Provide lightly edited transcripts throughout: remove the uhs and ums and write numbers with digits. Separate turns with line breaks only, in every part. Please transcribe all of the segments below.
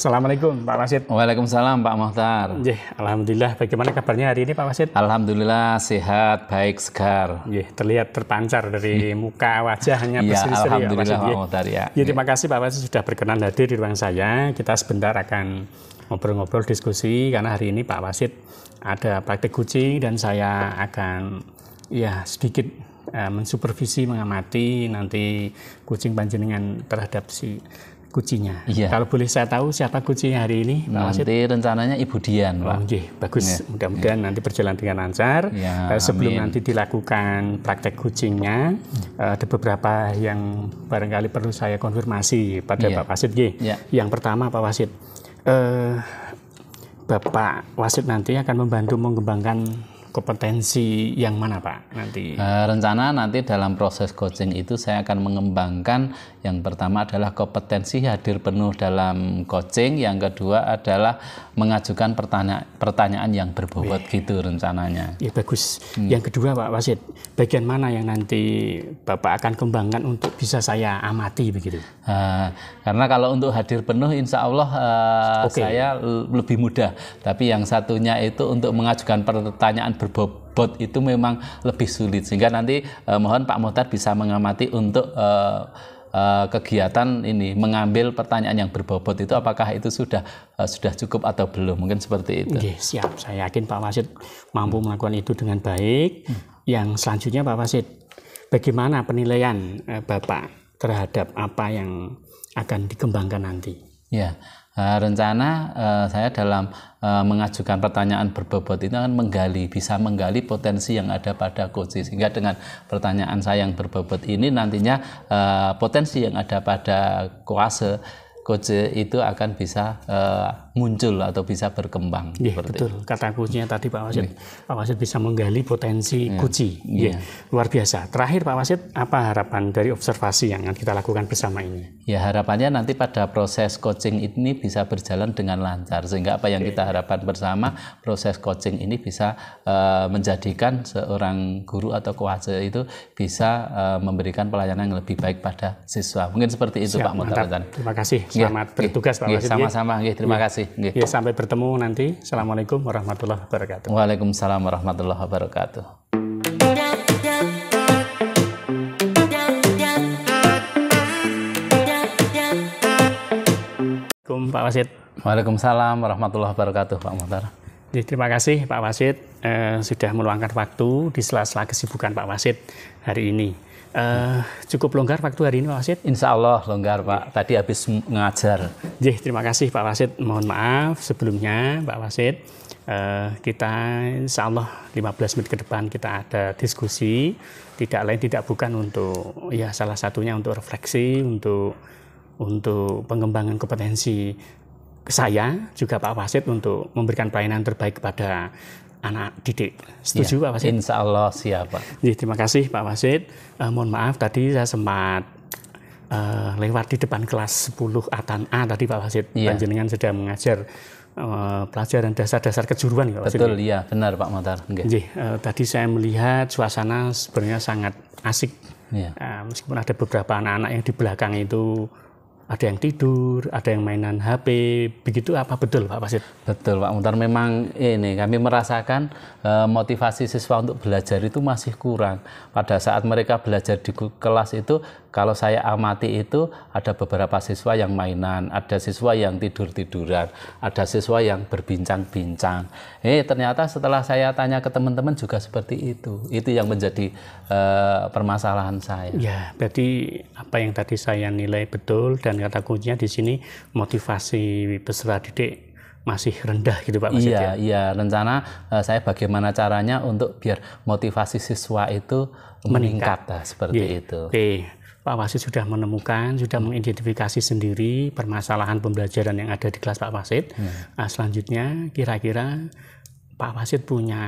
Assalamualaikum Pak Wasid.
Waalaikumsalam Pak Mohtar.
Alhamdulillah. Bagaimana kabarnya hari ini Pak Wasid?
Alhamdulillah sehat, baik, segar.
Terlihat terpancar dari muka wajahnya berseri-seri.
Alhamdulillah Pak Mohtar ya.
Terima kasih Pak Wasid sudah berkenan hadir di ruang saya. Kita sebentar akan ngobrol-ngobrol diskusi karena hari ini Pak Wasid ada praktek kucing dan saya akan sedikit mensupervisi, mengamati nanti kucing panjenengan terhadap si kucingnya. Kalau boleh saya tahu siapa kucingnya hari ini, Pak Wasid?
Nanti rencananya Ibu Dian, Pak.
Bagus. Mudah-mudahan nanti berjalan dengan lancar. Sebelum nanti dilakukan praktek kucingnya, ada beberapa yang barangkali perlu saya konfirmasi pada Pak Wasid. Yang pertama, Pak Wasid, Bapak Wasid nanti akan membantu mengembangkan kompetensi yang mana Pak nanti?
Rencana nanti dalam proses coaching itu saya akan mengembangkan yang pertama adalah kompetensi hadir penuh dalam coaching, yang kedua adalah mengajukan pertanyaan yang berbobot gitu rencananya.
Bagus. Yang kedua Pak Wasid, bagian mana yang nanti Bapak akan kembangkan untuk bisa saya amati begitu?
Karena kalau untuk hadir penuh insya Allah saya lebih mudah, tapi yang satunya itu untuk mengajukan pertanyaan berbobot itu memang lebih sulit, sehingga nanti mohon Pak Mohtar bisa mengamati untuk kegiatan ini mengambil pertanyaan yang berbobot itu apakah itu sudah cukup atau belum, mungkin seperti itu.
Siap, saya yakin Pak Wasid mampu melakukan itu dengan baik. Yang selanjutnya Pak Wasid, bagaimana penilaian Bapak terhadap apa yang akan dikembangkan nanti?
Rencana saya dalam mengajukan pertanyaan berbobot itu akan bisa menggali potensi yang ada pada coach, sehingga dengan pertanyaan saya yang berbobot ini nantinya potensi yang ada pada coach itu akan bisa muncul atau bisa berkembang.
Betul, kata kuncinya tadi Pak Wasid. Pak Wasid bisa menggali potensi kuci. Luar biasa. Terakhir Pak Wasid, apa harapan dari observasi yang kita lakukan bersama ini?
Harapannya nanti pada proses coaching ini bisa berjalan dengan lancar, sehingga apa yang kita harapkan bersama, proses coaching ini bisa menjadikan seorang guru atau coach itu bisa memberikan pelayanan yang lebih baik pada siswa. Mungkin seperti itu. Pak Mohtar.
Terima kasih. Selamat bertugas Pak Wasid.
Sama-sama. Terima kasih.
Sampai bertemu nanti. Assalamualaikum warahmatullahi wabarakatuh.
Waalaikumsalam warahmatullahi wabarakatuh.
Pak Wasid.
Waalaikumsalam warahmatullahi wabarakatuh, Pak Mohtar.
Terima kasih Pak Wasid sudah meluangkan waktu di sela-sela kesibukan Pak Wasid hari ini. Cukup longgar waktu hari ini Pak Wasid?
Insya Allah longgar Pak, tadi habis mengajar.
Terima kasih Pak Wasid, mohon maaf sebelumnya Pak Wasid. Kita insya Allah 15 menit ke depan kita ada diskusi, tidak lain tidak bukan untuk salah satunya untuk refleksi, untuk pengembangan kompetensi saya juga Pak Wasid untuk memberikan pelayanan terbaik kepada anak didik. Setuju Pak Wasid?
Insya Allah siap Pak.
Terima kasih Pak Wasid. Mohon maaf tadi saya sempat lewat di depan kelas 10 Atan A tadi Pak Wasid. Panjenengan sedang mengajar pelajaran dasar-dasar kejuruan Pak Wasid.
Betul, benar Pak Mohtar.
Tadi saya melihat suasana sebenarnya sangat asik. Meskipun ada beberapa anak-anak yang di belakang itu ada yang tidur, ada yang mainan HP, begitu apa betul Pak Wasid?
Betul Pak Mohtar, memang ini kami merasakan motivasi siswa untuk belajar itu masih kurang. Pada saat mereka belajar di kelas itu, kalau saya amati itu ada beberapa siswa yang mainan, ada siswa yang tidur-tiduran, ada siswa yang berbincang-bincang. Ternyata setelah saya tanya ke teman-teman juga seperti itu. Itu yang menjadi permasalahan saya.
Berarti apa yang tadi saya nilai betul, dan kata kuncinya di sini motivasi peserta didik masih rendah gitu Pak Wasid.
Rencana saya bagaimana caranya untuk biar motivasi siswa itu meningkat seperti itu.
Pak Wasid sudah menemukan, sudah mengidentifikasi sendiri permasalahan pembelajaran yang ada di kelas Pak Wasid. Selanjutnya kira-kira Pak Wasid punya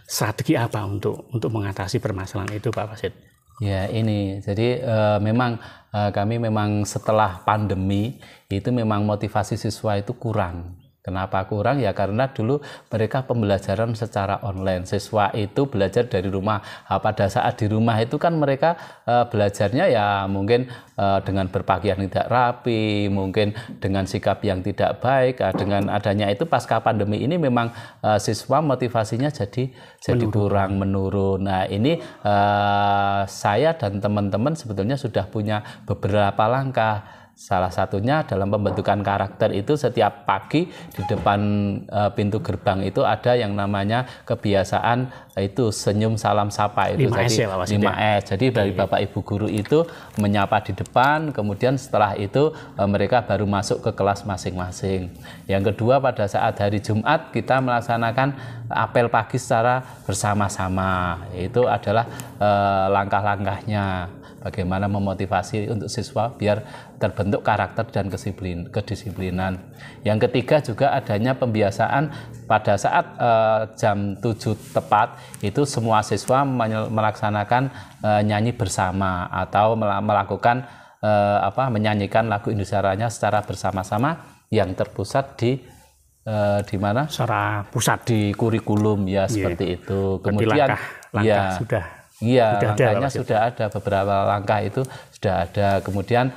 strategi apa untuk mengatasi permasalahan itu Pak Wasid?
Jadi memang kami memang setelah pandemi itu memang motivasi siswa itu kurang. Kenapa kurang? Ya karena dulu mereka pembelajaran secara online. Siswa itu belajar dari rumah. Pada saat di rumah itu kan mereka belajarnya ya mungkin dengan berpakaian tidak rapi, mungkin dengan sikap yang tidak baik. Dengan adanya itu pasca pandemi ini memang siswa motivasinya jadi kurang, menurun. Nah ini saya dan teman-teman sebetulnya sudah punya beberapa langkah. Salah satunya dalam pembentukan karakter itu setiap pagi di depan pintu gerbang itu ada yang namanya kebiasaan itu senyum salam sapa itu
5S
jadi
ya, Pak
5S. Jadi dari Bapak Ibu guru itu menyapa di depan, kemudian setelah itu mereka baru masuk ke kelas masing-masing. Yang kedua pada saat hari Jumat kita melaksanakan apel pagi secara bersama-sama. Itu adalah langkah-langkahnya. Bagaimana memotivasi untuk siswa biar terbentuk karakter dan kedisiplinan. Yang ketiga juga adanya pembiasaan pada saat jam 7 tepat itu semua siswa melaksanakan nyanyi bersama atau melakukan menyanyikan lagu Indonesia Raya secara bersama-sama yang terpusat di mana?
Secara pusat
di kurikulum ya seperti itu. Kemudian
langkah sudah.
Iya, langkahnya sudah ada, beberapa langkah itu sudah ada. Kemudian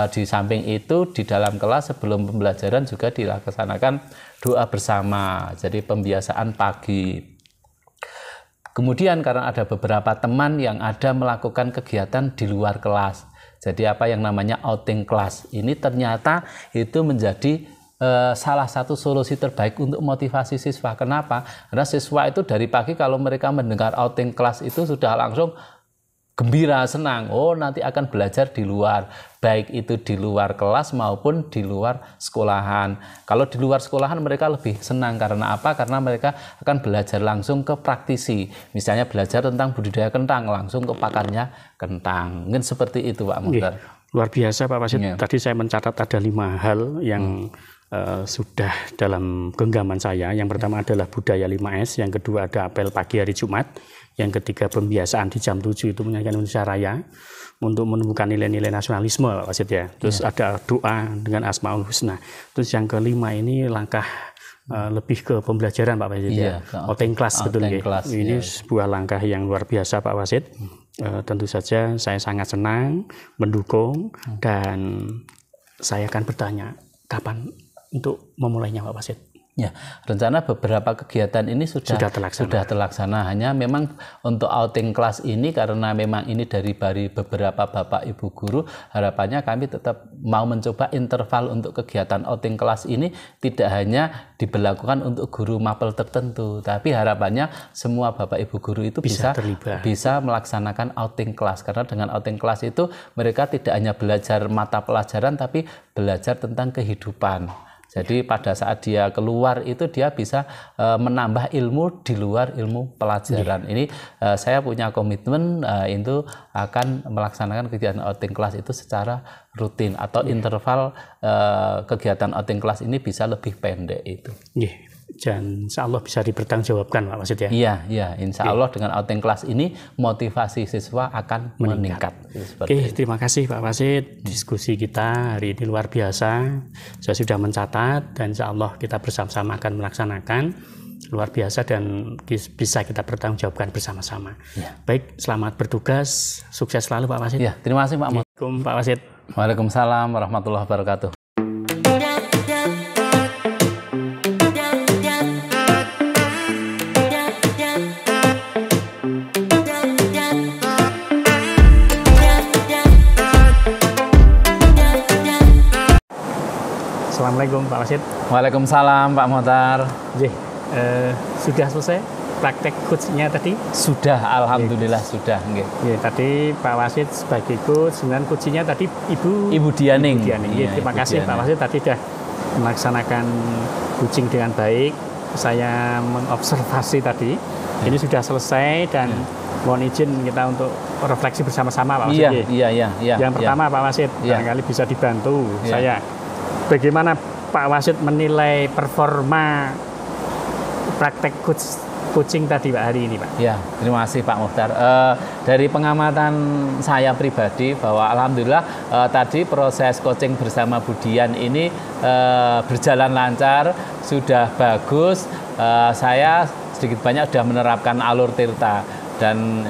di samping itu di dalam kelas sebelum pembelajaran juga dilaksanakan doa bersama. Jadi pembiasaan pagi. Kemudian karena ada beberapa teman yang ada melakukan kegiatan di luar kelas. Jadi apa yang namanya outing kelas. Ini ternyata itu menjadi salah satu solusi terbaik untuk motivasi siswa. Kenapa? Karena siswa itu dari pagi kalau mereka mendengar outing kelas itu sudah langsung gembira, senang. Oh, nanti akan belajar di luar, baik itu di luar kelas maupun di luar sekolahan. Kalau di luar sekolahan mereka lebih senang karena apa? Karena mereka akan belajar langsung ke praktisi. Misalnya belajar tentang budidaya kentang, langsung ke pakarnya kentang. Mungkin seperti itu, Pak Muhtar.
Luar biasa, Pak Wasid. Tadi saya mencatat ada 5 hal yang sudah dalam genggaman saya. Yang pertama adalah budaya 5S, yang kedua ada apel pagi hari Jumat, yang ketiga pembiasaan di jam 7 itu menyanyikan Indonesia Raya untuk menumbuhkan nilai-nilai nasionalisme, Pak Wasid ya. Terus ada doa dengan Asmaul Husna. Terus yang kelima ini langkah lebih ke pembelajaran, Pak Wasid ya. Outing kelas sebetulnya. Ini sebuah langkah yang luar biasa, Pak Wasid. Tentu saja saya sangat senang, mendukung, dan saya akan bertanya kapan untuk memulainya, Pak Wasid?
Ya, rencana beberapa kegiatan ini sudah terlaksana. Hanya memang untuk outing kelas ini karena memang ini dari beberapa Bapak Ibu guru, harapannya kami tetap mau mencoba interval untuk kegiatan outing kelas ini tidak hanya diberlakukan untuk guru mapel tertentu, tapi harapannya semua Bapak Ibu guru itu bisa melaksanakan outing kelas. Karena dengan outing kelas itu mereka tidak hanya belajar mata pelajaran tapi belajar tentang kehidupan. Jadi pada saat dia keluar itu dia bisa menambah ilmu di luar ilmu pelajaran. Ini saya punya komitmen itu akan melaksanakan kegiatan outing kelas itu secara rutin atau interval kegiatan outing kelas ini bisa lebih pendek itu.
Dan insya Allah bisa dipertanggungjawabkan, Pak Wasid
ya? Iya, insya Allah dengan outing kelas ini motivasi siswa akan meningkat.
Oke, terima kasih Pak Wasid. Diskusi kita hari ini luar biasa. Saya sudah mencatat dan insya Allah kita bersama-sama akan melaksanakan. Luar biasa dan bisa kita pertanggungjawabkan bersama-sama. Baik, selamat bertugas. Sukses selalu Pak Wasid.
Ya, terima kasih Pak.
Assalamualaikum Pak Wasid.
Waalaikumsalam warahmatullahi wabarakatuh.
Assalamualaikum Pak Wasid.
Waalaikumsalam Pak Muhtar.
Sudah selesai praktek coachnya tadi?
Sudah, alhamdulillah sudah.
Tadi Pak Wasid sebagai coach, dengan coachnya tadi
Ibu Dianing.
Terima kasih Pak Wasid tadi sudah melaksanakan coaching dengan baik. Saya mengobservasi tadi. Ini sudah selesai dan mohon izin kita untuk refleksi bersama-sama Pak Wasid.
Iya.
Yang pertama Pak Wasid, barangkali bisa dibantu saya. Bagaimana Pak Wasid menilai performa praktek coach coaching tadi Pak hari ini Pak?
Ya, terima kasih Pak Muhtar. Dari pengamatan saya pribadi bahwa alhamdulillah tadi proses coaching bersama Budian ini berjalan lancar, sudah bagus. Saya sedikit banyak sudah menerapkan alur tirta. Dan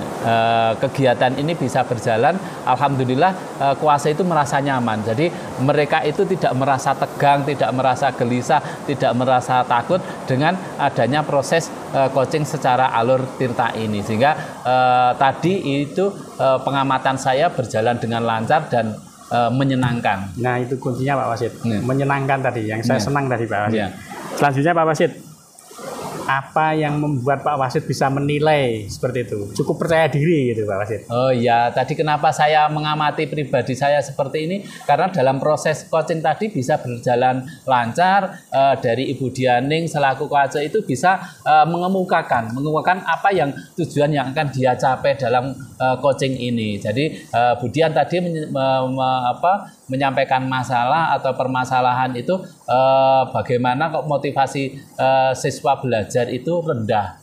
kegiatan ini bisa berjalan, alhamdulillah kuasa itu merasa nyaman. Jadi mereka itu tidak merasa tegang, tidak merasa gelisah, tidak merasa takut dengan adanya proses coaching secara alur tirta ini. Sehingga tadi itu pengamatan saya berjalan dengan lancar dan menyenangkan.
Nah itu kuncinya Pak Wasid, menyenangkan tadi, yang saya senang tadi Pak Wasid. Selanjutnya Pak Wasid, apa yang membuat Pak Wasid bisa menilai seperti itu? Cukup percaya diri gitu Pak Wasid.
Oh iya, tadi kenapa saya mengamati pribadi saya seperti ini? Karena dalam proses coaching tadi bisa berjalan lancar, dari Ibu Dianing selaku coach itu bisa mengemukakan apa yang tujuan yang akan dia capai dalam coaching ini. Jadi Bu Dian tadi menyampaikan masalah atau permasalahan itu bagaimana kok motivasi siswa belajar itu rendah,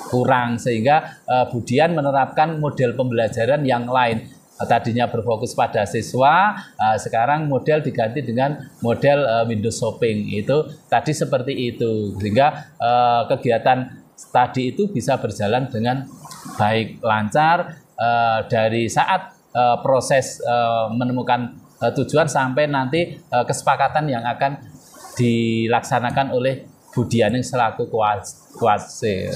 kurang, sehingga Budian menerapkan model pembelajaran yang lain. Tadinya berfokus pada siswa, sekarang model diganti dengan model window shopping. Itu tadi seperti itu, sehingga kegiatan tadi itu bisa berjalan dengan baik, lancar dari saat proses menemukan tujuan sampai nanti kesepakatan yang akan dilaksanakan oleh Budian selaku kuase.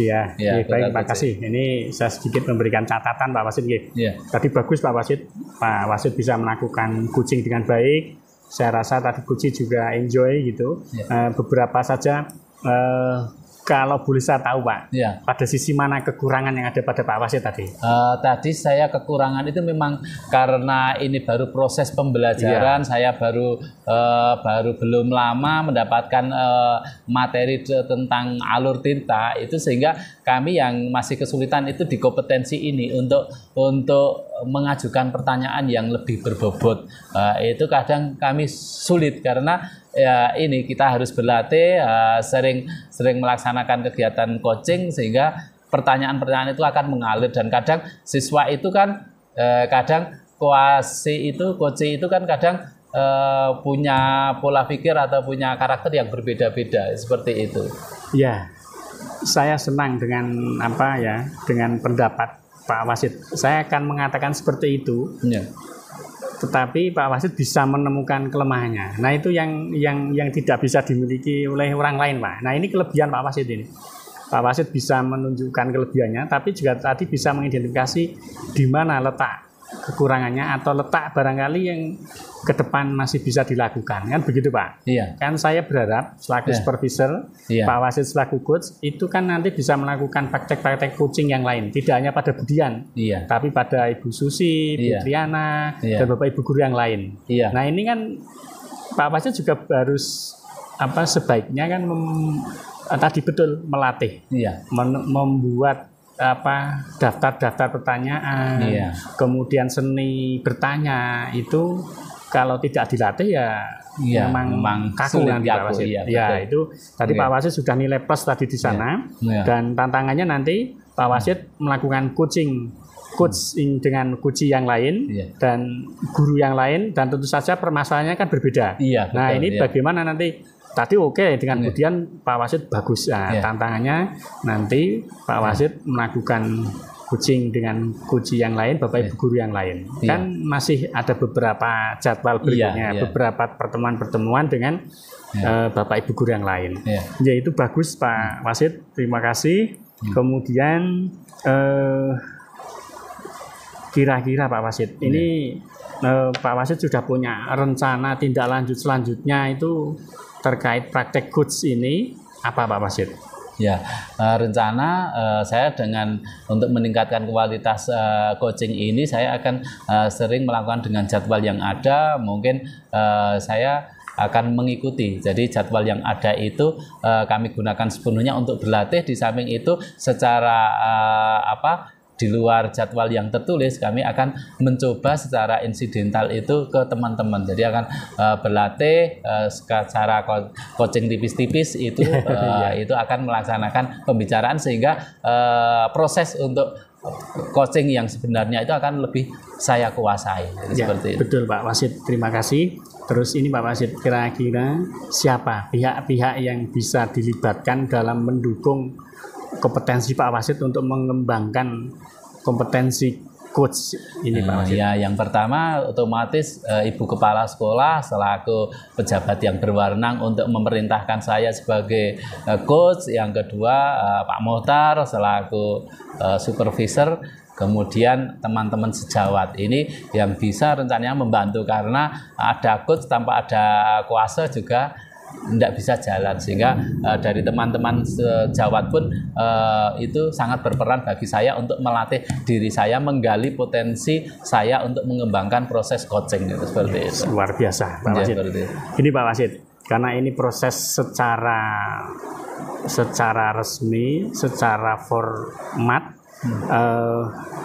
Ya. Ya baik, terima kasih. Ini saya sedikit memberikan catatan Pak Wasid. Ya. Tadi bagus Pak Wasid. Pak Wasid bisa melakukan coaching dengan baik. Saya rasa tadi coaching juga enjoy gitu. Ya. Beberapa saja kalau boleh saya tahu Pak, pada sisi mana kekurangan yang ada pada Pak Wasid tadi?
Tadi saya kekurangan itu memang karena ini baru proses pembelajaran, saya baru belum lama mendapatkan materi tentang alur tinta itu, sehingga kami yang masih kesulitan itu di kompetensi ini untuk mengajukan pertanyaan yang lebih berbobot. Itu kadang kami sulit karena ya ini kita harus berlatih, sering melaksanakan kegiatan coaching, sehingga pertanyaan-pertanyaan itu akan mengalir. Dan kadang siswa itu kan kadang coaching itu kan kadang punya pola pikir atau punya karakter yang berbeda-beda seperti itu.
Ya, saya senang dengan dengan pendapat Pak Wasid. Saya akan mengatakan seperti itu. Ya. Tetapi Pak Wasid bisa menemukan kelemahannya. Nah itu yang tidak bisa dimiliki oleh orang lain Pak. Nah ini kelebihan Pak Wasid ini. Pak Wasid bisa menunjukkan kelebihannya, tapi juga tadi bisa mengidentifikasi di mana letak kekurangannya atau letak barangkali yang ke depan masih bisa dilakukan, kan begitu Pak? Iya. Kan saya berharap selaku supervisor, Pak Wasid selaku coach itu kan nanti bisa melakukan praktek-praktek coaching yang lain, tidak hanya pada Budian, tapi pada Ibu Susi, Bu Triana, dan Bapak Ibu guru yang lain. Nah ini kan Pak Wasid juga harus sebaiknya kan tadi betul melatih, membuat daftar-daftar pertanyaan, kemudian seni bertanya itu kalau tidak dilatih memang kaku nanti Pak Wasid. Itu tadi Pak Wasid sudah nilai plus tadi di sana, dan tantangannya nanti Pak Wasid melakukan coaching dengan coach yang lain dan guru yang lain, dan tentu saja permasalahannya kan berbeda. Nah ini bagaimana nanti? Tadi dengan Budian Pak Wasid bagus. Tantangannya nanti Pak Wasid melakukan coaching dengan coach yang lain, Bapak Ibu guru yang lain. Kan masih ada beberapa jadwal berikutnya, beberapa pertemuan-pertemuan dengan Bapak Ibu guru yang lain. Ya itu bagus Pak Wasid, terima kasih. Kemudian kira-kira Pak Wasid, ini Pak Wasid sudah punya rencana tindak lanjut selanjutnya itu terkait praktek coach ini apa Pak Wasid?
Ya, rencana saya untuk meningkatkan kualitas coaching ini, saya akan sering melakukan dengan jadwal yang ada. Mungkin saya akan mengikuti. Jadi jadwal yang ada itu kami gunakan sepenuhnya untuk berlatih. Di samping itu secara di luar jadwal yang tertulis, kami akan mencoba secara insidental itu ke teman-teman. Jadi akan berlatih secara coaching tipis-tipis itu itu akan melaksanakan pembicaraan sehingga proses untuk coaching yang sebenarnya itu akan lebih saya kuasai. Seperti itu.
Betul Pak Wasid, terima kasih. Terus ini Pak Wasid, kira-kira siapa pihak-pihak yang bisa dilibatkan dalam mendukung kompetensi Pak Wasid untuk mengembangkan kompetensi coach ini Pak Wasid?
Ya, yang pertama otomatis Ibu Kepala Sekolah selaku pejabat yang berwenang untuk memerintahkan saya sebagai coach. Yang kedua Pak Mohtar selaku supervisor. Kemudian teman-teman sejawat ini yang bisa rencananya membantu, karena ada coach tanpa ada kuasa juga tidak bisa jalan, sehingga dari teman-teman sejawat pun itu sangat berperan bagi saya untuk melatih diri saya, menggali potensi saya untuk mengembangkan proses coaching itu, seperti itu.
Luar biasa Pak Wasid. Ini Pak Wasid, karena ini proses secara resmi, secara format.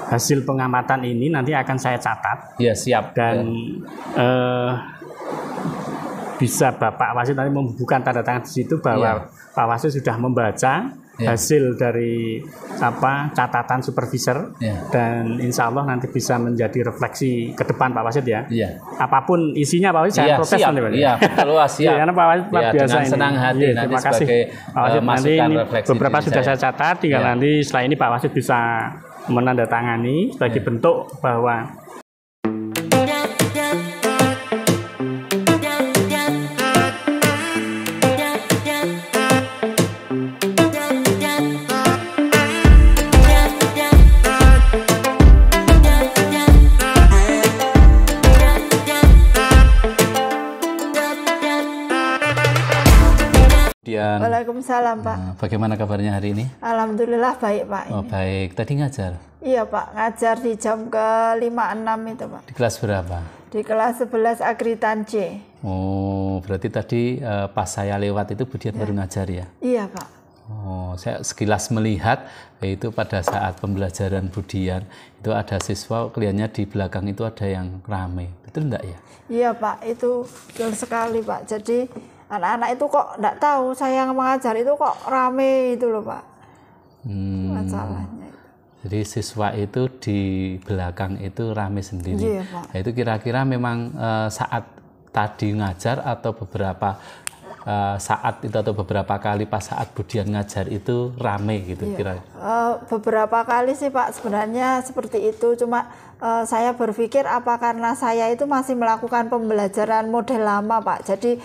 Hasil pengamatan ini nanti akan saya catat.
Ya, siap.
Dan bisa Bapak Wasid nanti membubuhkan tanda tangan di situ bahwa Pak Wasid sudah membaca hasil dari catatan supervisor, dan insya Allah nanti bisa menjadi refleksi ke depan Pak Wasid ya. Apapun isinya Pak Wasid jangan protes nanti Pak.
Iya, luas siap.
Karena Pak Wasid biasa
dengan
ini.
senang hati nanti
terima kasih
sebagai
Pak Wasid. Nanti ini beberapa sudah saya catat, tinggal nanti setelah ini Pak Wasid bisa menandatangani sebagai bentuk bahwa
Waalaikumsalam Pak.
Bagaimana kabarnya hari ini?
Alhamdulillah baik Pak.
Oh, baik. Tadi ngajar?
Iya Pak, ngajar di jam ke-5-6 itu Pak.
Di kelas berapa?
Di kelas 11 Agritan C.
Oh, berarti tadi pas saya lewat itu Budian baru ngajar ya?
Iya Pak.
Oh, saya sekilas melihat itu pada saat pembelajaran Budian itu ada siswa, kelihatannya di belakang itu ada yang ramai. Betul enggak ya?
Iya Pak, itu betul sekali Pak. Jadi anak-anak itu kok enggak tahu saya yang mengajar itu kok rame itu loh Pak. Masalahnya itu.
Jadi siswa itu di belakang itu rame sendiri.
Iya Pak.
Nah, itu kira-kira memang saat tadi ngajar atau beberapa saat itu atau beberapa kali pas saat Budian ngajar itu rame gitu kira?
Beberapa kali sih Pak, sebenarnya seperti itu, cuma saya berpikir apa karena saya itu masih melakukan pembelajaran model lama Pak, jadi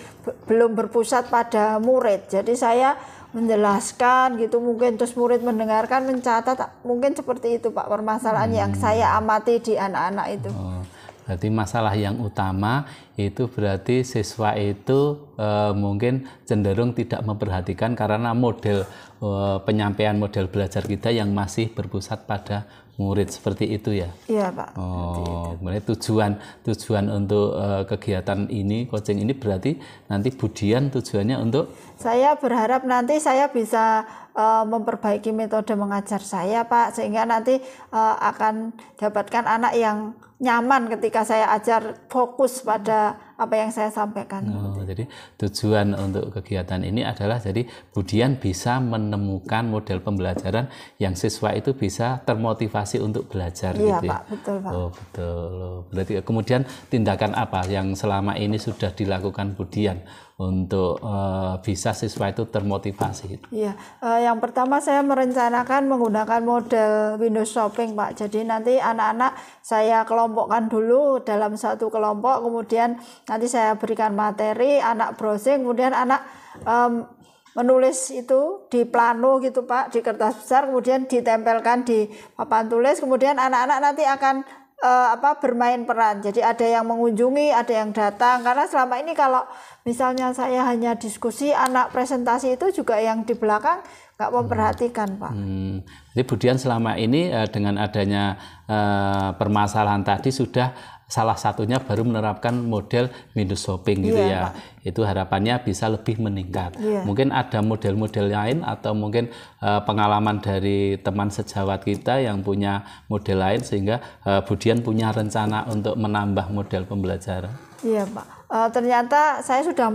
belum berpusat pada murid, jadi saya menjelaskan gitu mungkin, terus murid mendengarkan, mencatat, mungkin seperti itu Pak permasalahan yang saya amati di anak-anak itu.
Berarti masalah yang utama itu berarti siswa itu mungkin cenderung tidak memperhatikan karena model penyampaian model belajar kita yang masih berpusat pada murid, seperti itu ya?
Iya Pak.
Oh, berarti tujuan untuk kegiatan ini, coaching ini berarti nanti Budian tujuannya untuk?
Saya berharap nanti saya bisa memperbaiki metode mengajar saya Pak, sehingga nanti akan dapatkan anak yang nyaman ketika saya ajar, fokus pada apa yang saya sampaikan.
Jadi tujuan untuk kegiatan ini adalah jadi Budian bisa menemukan model pembelajaran yang siswa itu bisa termotivasi untuk belajar.
Iya
gitu
Pak,
ya?
betul Pak.
Oh betul. Berarti kemudian tindakan apa yang selama ini sudah dilakukan Budian untuk bisa siswa itu termotivasi?
Iya, yang pertama saya merencanakan menggunakan model window shopping Pak. Jadi nanti anak-anak saya kelompokkan dulu dalam satu kelompok, kemudian nanti saya berikan materi, anak browsing, kemudian anak menulis itu di plano gitu Pak, di kertas besar, kemudian ditempelkan di papan tulis, kemudian anak-anak nanti akan bermain peran. Jadi ada yang mengunjungi, ada yang datang, karena selama ini kalau misalnya saya hanya diskusi, anak presentasi itu juga yang di belakang nggak memperhatikan Pak.
Jadi Budian selama ini dengan adanya permasalahan tadi sudah salah satunya baru menerapkan model window shopping gitu ya. Itu harapannya bisa lebih meningkat. Mungkin ada model-model lain atau mungkin pengalaman dari teman sejawat kita yang punya model lain sehingga Budian punya rencana untuk menambah model pembelajaran.
Iya Pak. Ternyata saya sudah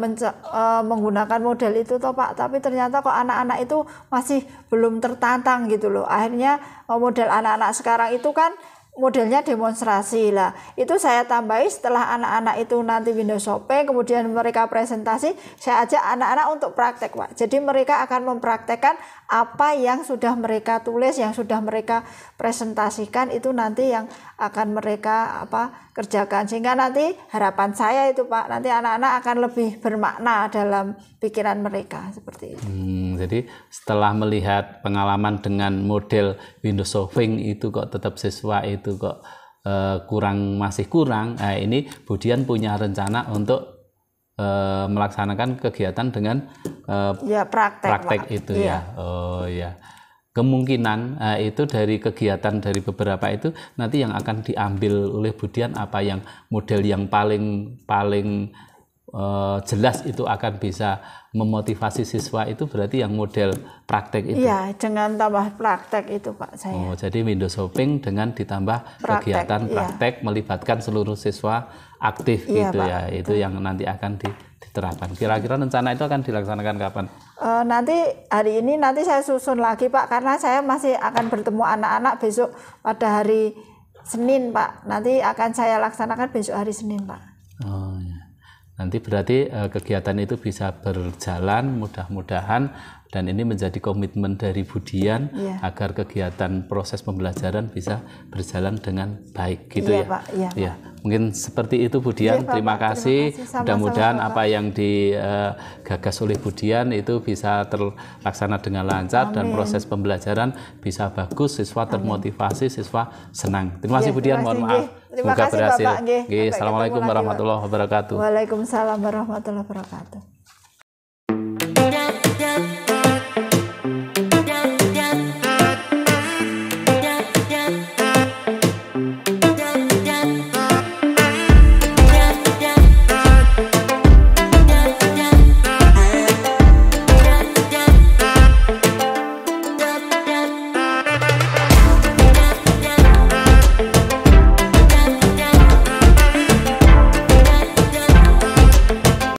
menggunakan model itu toh Pak, tapi ternyata kok anak-anak itu masih belum tertantang gitu loh. Akhirnya model anak-anak sekarang itu kan modelnya demonstrasi lah. Itu saya tambahi setelah anak-anak itu nanti window shopping, kemudian mereka presentasi, saya ajak anak-anak untuk praktek Pak. Jadi mereka akan mempraktekkan apa yang sudah mereka tulis, yang sudah mereka presentasikan, itu nanti yang akan mereka kerjakan. Sehingga nanti harapan saya itu Pak, nanti anak-anak akan lebih bermakna dalam pikiran mereka seperti itu.
Jadi setelah melihat pengalaman dengan model window shopping itu kok tetap siswa itu kok masih kurang. Nah, ini Budian punya rencana untuk melaksanakan kegiatan dengan praktek itu ya. Oh ya. Kemungkinan itu dari kegiatan dari beberapa itu nanti yang akan diambil oleh Budian apa yang model yang paling jelas itu akan bisa memotivasi siswa itu berarti yang model praktek itu.
Iya, dengan tambah praktek itu Pak saya.
Oh, jadi window shopping dengan ditambah kegiatan praktek melibatkan seluruh siswa aktif gitu Pak, ya. Itu yang nanti akan diterapkan. Kira-kira rencana itu akan dilaksanakan kapan?
Nanti hari ini nanti saya susun lagi Pak, karena saya masih akan bertemu anak-anak besok pada hari Senin Pak. Nanti akan saya laksanakan besok hari Senin Pak.
Oh ya. Nanti berarti kegiatan itu bisa berjalan mudah-mudahan, dan ini menjadi komitmen dari Budian agar kegiatan proses pembelajaran bisa berjalan dengan baik gitu ya.
Pak,
ya. Mungkin seperti itu Budian. Terima kasih. Mudah-mudahan apa yang digagas oleh Budian itu bisa terlaksana dengan lancar. Amin. Dan proses pembelajaran bisa bagus, siswa termotivasi, siswa senang. Terima kasih Budian, mohon maaf.
Semoga berhasil.
Assalamualaikum warahmatullahi wabarakatuh.
Waalaikumsalam warahmatullahi wabarakatuh.